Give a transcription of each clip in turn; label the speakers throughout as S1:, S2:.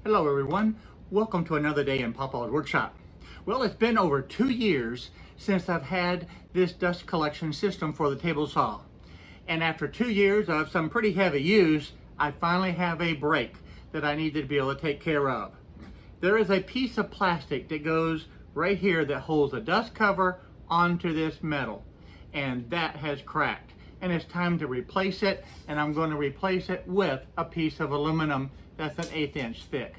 S1: Hello everyone, welcome to another day in Papa's workshop. Well, it's been over 2 years since I've had this dust collection system for the table saw. And after 2 years of some pretty heavy use, I finally have a break that I needed to be able to take care of. There is a piece of plastic that goes right here that holds a dust cover onto this metal, and that has cracked. And it's time to replace it, and I'm going to replace it with a piece of aluminum that's an 1/8 inch thick.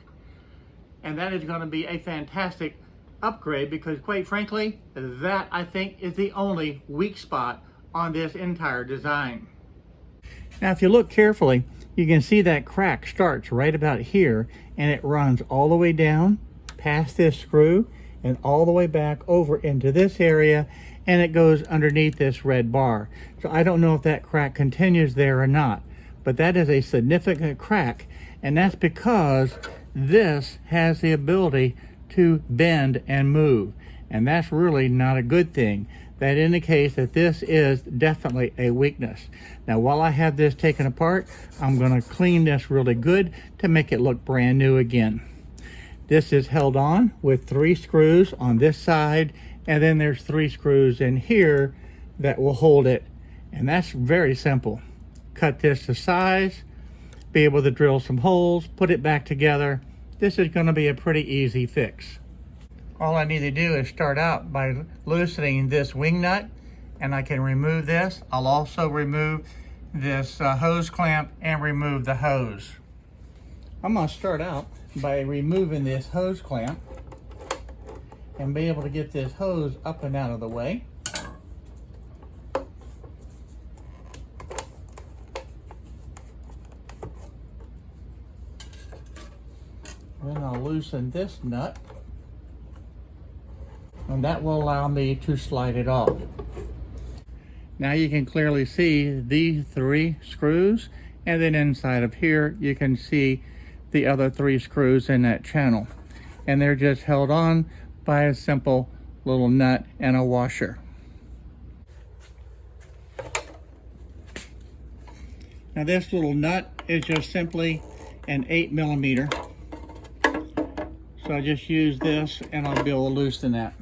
S1: And that is going to be a fantastic upgrade because, quite frankly, that I think is the only weak spot on this entire design. Now, if you look carefully, you can see that crack starts right about here and it runs all the way down past this screw and all the way back over into this area, and it goes underneath this red bar. So I don't know if that crack continues there or not, but that is a significant crack, and that's because this has the ability to bend and move, and that's really not a good thing. That indicates that this is definitely a weakness. Now, while I have this taken apart, I'm going to clean this really good to make it look brand new again. This is held on with 3 screws on this side, and then there's 3 screws in here that will hold it, and that's very simple. Cut this to size, be able to drill some holes, put it back together. This is going to be a pretty easy fix. All I need to do is start out by loosening this wing nut, and I can remove this. I'll also remove this hose clamp and remove the hose. I'm going to start out by removing this hose clamp and be able to get this hose up and out of the way. Then I'll loosen this nut, and that will allow me to slide it off. Now you can clearly see these 3 screws, and then inside of here you can see the other 3 screws in that channel, and they're just held on by a simple little nut and a washer. Now this little nut is just simply an 8mm, so I just use this and I'll be able to loosen that.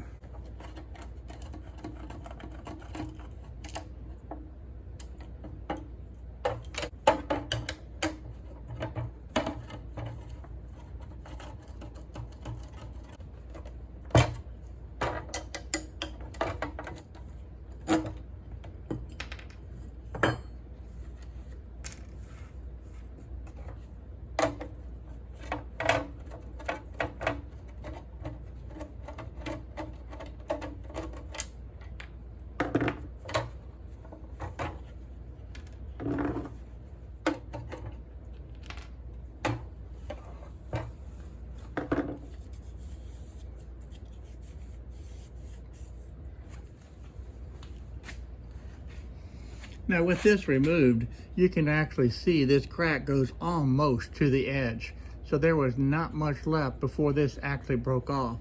S1: Now with this removed, you can actually see this crack goes almost to the edge. So there was not much left before this actually broke off.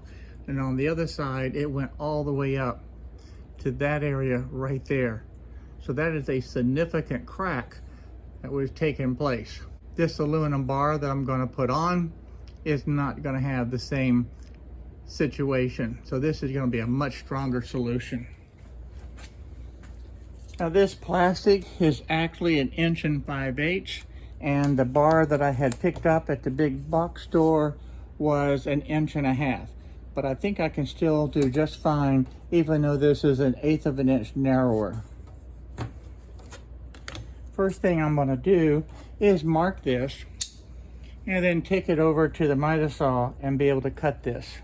S1: And on the other side, it went all the way up to that area right there. So that is a significant crack that was taking place. This aluminum bar that I'm going to put on is not going to have the same situation. So this is going to be a much stronger solution. Now this plastic is actually 1 5/8 inch, and the bar that I had picked up at the big box store was 1.5 inches. But I think I can still do just fine, even though this is 1/8 of an inch narrower. First thing I'm going to do is mark this, and then take it over to the miter saw and be able to cut this.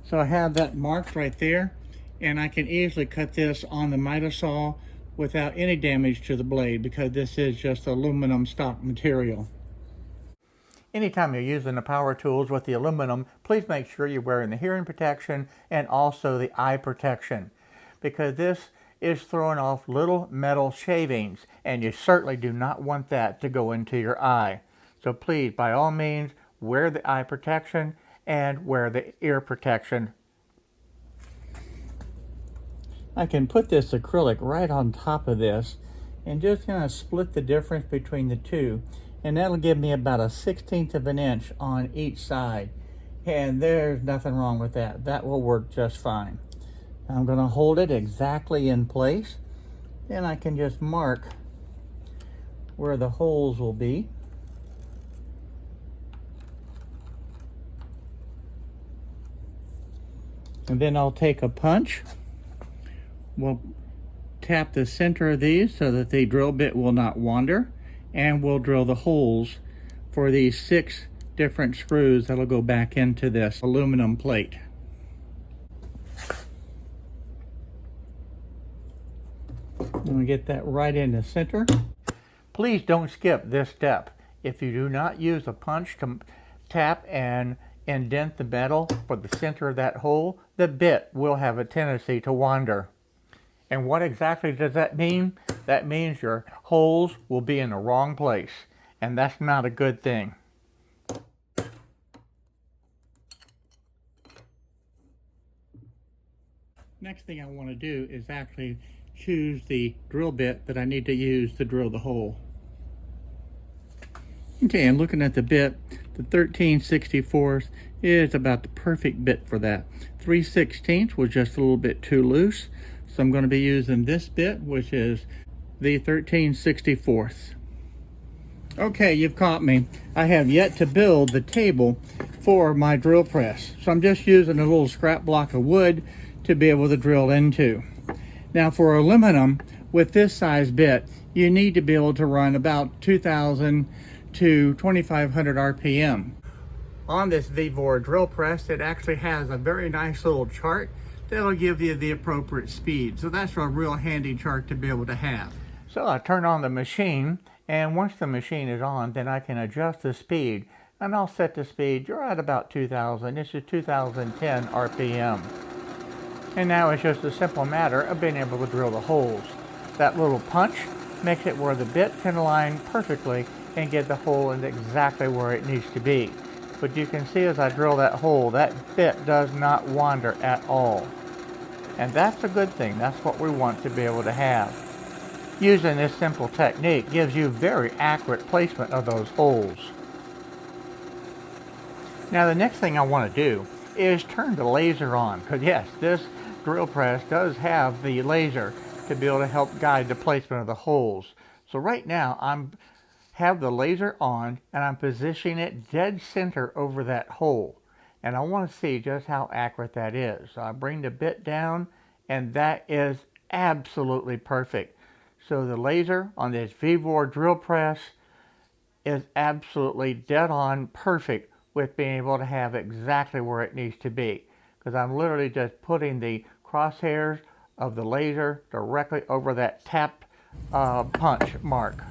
S1: So I have that marked right there, and I can easily cut this on the miter saw without any damage to the blade because this is just aluminum stock material. Anytime you're using the power tools with the aluminum, please make sure you're wearing the hearing protection and also the eye protection, because this is throwing off little metal shavings, and you certainly do not want that to go into your eye. So please, by all means, wear the eye protection and wear the ear protection. I can put this acrylic right on top of this and just kind of split the difference between the two. And that'll give me about a 1/16 of an inch on each side. And there's nothing wrong with that. That will work just fine. I'm going to hold it exactly in place, and I can just mark where the holes will be. And then I'll take a punch. We'll tap the center of these so that the drill bit will not wander, and we'll drill the holes for these 6 different screws that'll go back into this aluminum plate. I'm going to get that right in the center. Please don't skip this step. If you do not use a punch to tap and indent the metal for the center of that hole, the bit will have a tendency to wander. And what exactly does that mean? That means your holes will be in the wrong place, and that's not a good thing. Next thing I want to do is actually choose the drill bit that I need to use to drill the hole. Okay, and looking at the bit, the 13/64 is about the perfect bit for that. 3/16 was just a little bit too loose, so I'm going to be using this bit, which is the 13/64. Okay, you've caught me. I have yet to build the table for my drill press, so I'm just using a little scrap block of wood to be able to drill into. Now for aluminum, with this size bit, you need to be able to run about 2,000 to 2,500 RPM. On this VEVOR drill press, it actually has a very nice little chart that'll give you the appropriate speed. So that's a real handy chart to be able to have. So I turn on the machine, and once the machine is on, then I can adjust the speed. And I'll set the speed, you're at about 2,000. This is 2,010 RPM. And now it's just a simple matter of being able to drill the holes. That little punch makes it where the bit can align perfectly and get the hole in exactly where it needs to be. But you can see as I drill that hole, that bit does not wander at all. And that's a good thing. That's what we want to be able to have. Using this simple technique gives you very accurate placement of those holes. Now the next thing I want to do is turn the laser on, because yes, this drill press does have the laser to be able to help guide the placement of the holes. So right now I have the laser on, and I'm positioning it dead center over that hole, and I want to see just how accurate that is. So I bring the bit down, and that is absolutely perfect. So the laser on this VEVOR drill press is absolutely dead on perfect with being able to have exactly where it needs to be, because I'm literally just putting the crosshairs of the laser directly over that tapped punch mark.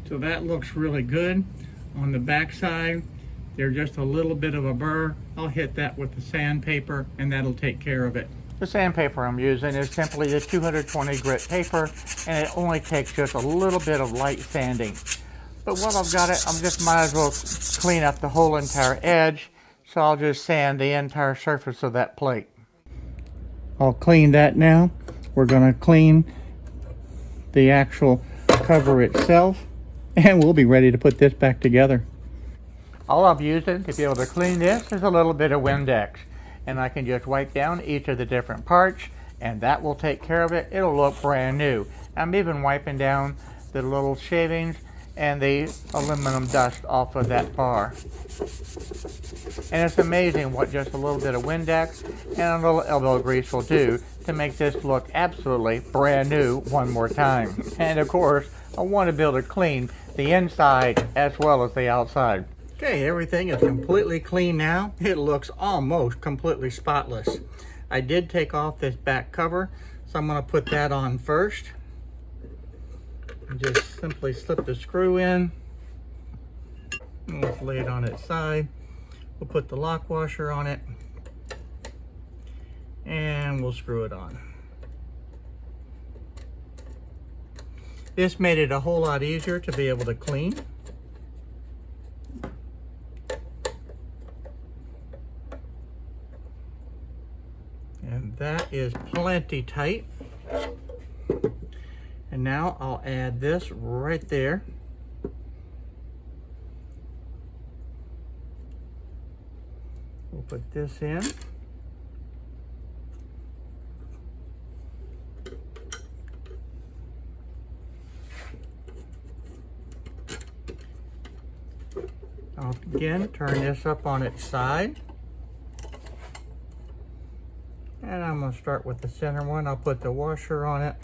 S1: So that looks really good. On the back side, there's just a little bit of a burr. I'll hit that with the sandpaper, and that'll take care of it. The sandpaper I'm using is simply the 220 grit paper, and it only takes just a little bit of light sanding. But while I've got it, I'm just might as well clean up the whole entire edge, so I'll just sand the entire surface of that plate. I'll clean that now. We're going to clean the actual cover itself, and we'll be ready to put this back together. All I'm using to be able to clean this is a little bit of Windex, and I can just wipe down each of the different parts, and that will take care of it. It'll look brand new. I'm even wiping down the little shavings and the aluminum dust off of that bar. And it's amazing what just a little bit of Windex and a little elbow grease will do to make this look absolutely brand new one more time. And of course, I want to be able to clean the inside as well as the outside. Okay, everything is completely clean now. It looks almost completely spotless. I did take off this back cover, so I'm going to put that on first. Just simply slip the screw in. Let's lay it on its side. We'll put the lock washer on it, and we'll screw it on. This made it a whole lot easier to be able to clean. And that is plenty tight. And now I'll add this right there. We'll put this in. I'll again turn this up on its side. And I'm going to start with the center one. I'll put the washer on it.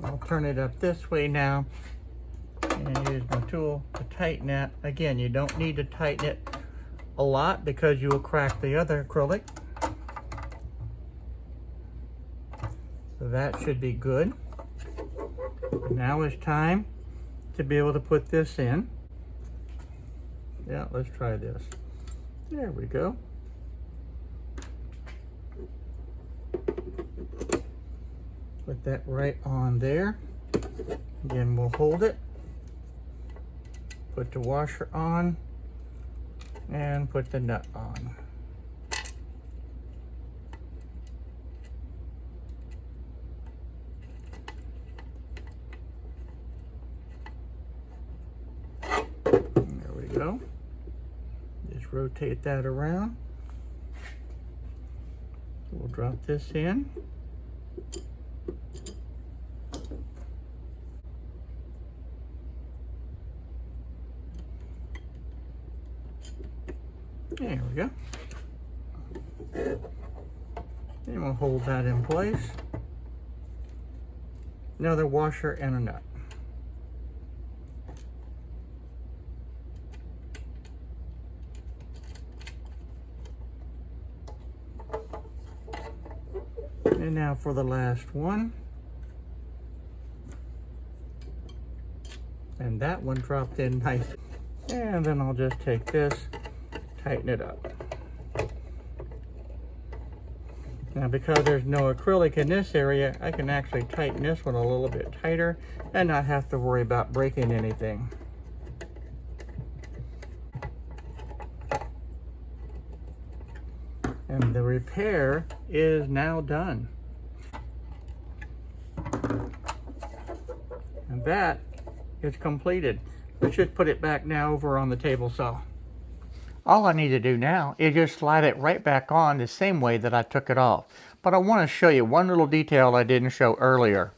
S1: I'll turn it up this way now and use my tool to tighten that. Again, you don't need to tighten it a lot because you will crack the other acrylic. So that should be good. Now it's time to be able to put this in. Yeah, let's try this. There we go. Put that right on there. Again, we'll hold it. Put the washer on and put the nut on. There we go. Just rotate that around. We'll drop this in. There we go. And we'll hold that in place. Another washer and a nut. And now for the last one. And that one dropped in nice. And then I'll just take this, tighten it up. Now because there's no acrylic in this area, I can actually tighten this one a little bit tighter and not have to worry about breaking anything. And the repair is now done. And that is completed. Let's just put it back now over on the table saw. All I need to do now is just slide it right back on the same way that I took it off. But I want to show you one little detail I didn't show earlier.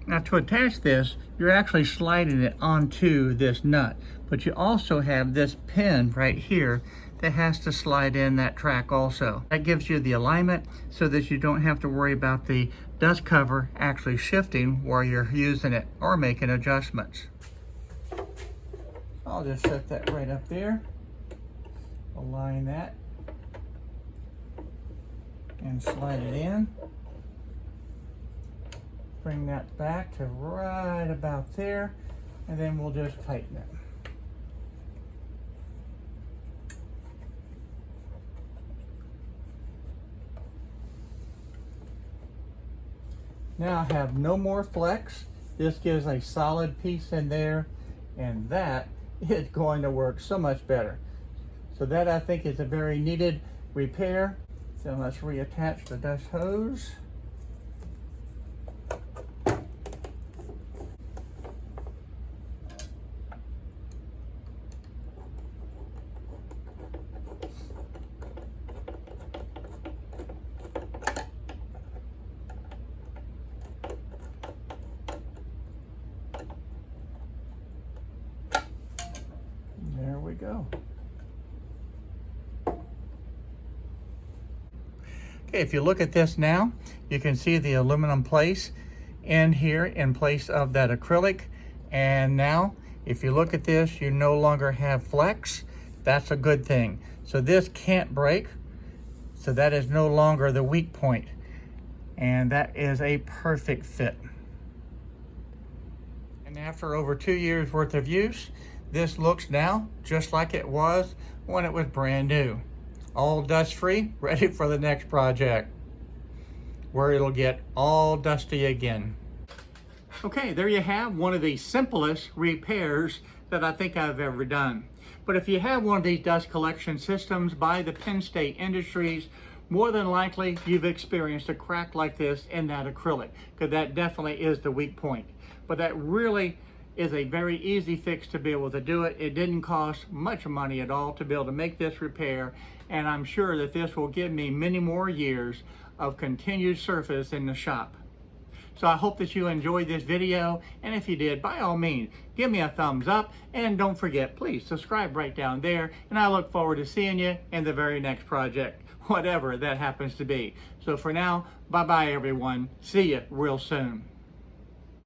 S1: Now to attach this, you're actually sliding it onto this nut. But you also have this pin right here that has to slide in that track also. That gives you the alignment so that you don't have to worry about the dust cover actually shifting while you're using it or making adjustments. I'll just set that right up there. Align that and slide it in. Bring that back to right about there, and then we'll just tighten it. Now I have no more flex. This gives a solid piece in there, and that is going to work so much better. So that I think is a very needed repair. So let's reattach the dust hose. There we go. Okay, if you look at this now, you can see the aluminum place in here in place of that acrylic. And now, if you look at this, you no longer have flex. That's a good thing. So this can't break. So that is no longer the weak point. And that is a perfect fit. And after over 2 years worth of use, this looks now just like it was when it was brand new. all dust free, ready for the next project where it'll get all dusty again. Okay, there you have one of the simplest repairs that I think I've ever done. But if you have one of these dust collection systems by the Penn State Industries, more than likely you've experienced a crack like this in that acrylic, because that definitely is the weak point. But that really is a very easy fix to be able to do it. It didn't cost much money at all to be able to make this repair, and I'm sure that this will give me many more years of continued service in the shop. So I hope that you enjoyed this video, and if you did, by all means, give me a thumbs up, and don't forget, please subscribe right down there, and I look forward to seeing you in the very next project, whatever that happens to be. So for now, bye-bye everyone. See you real soon.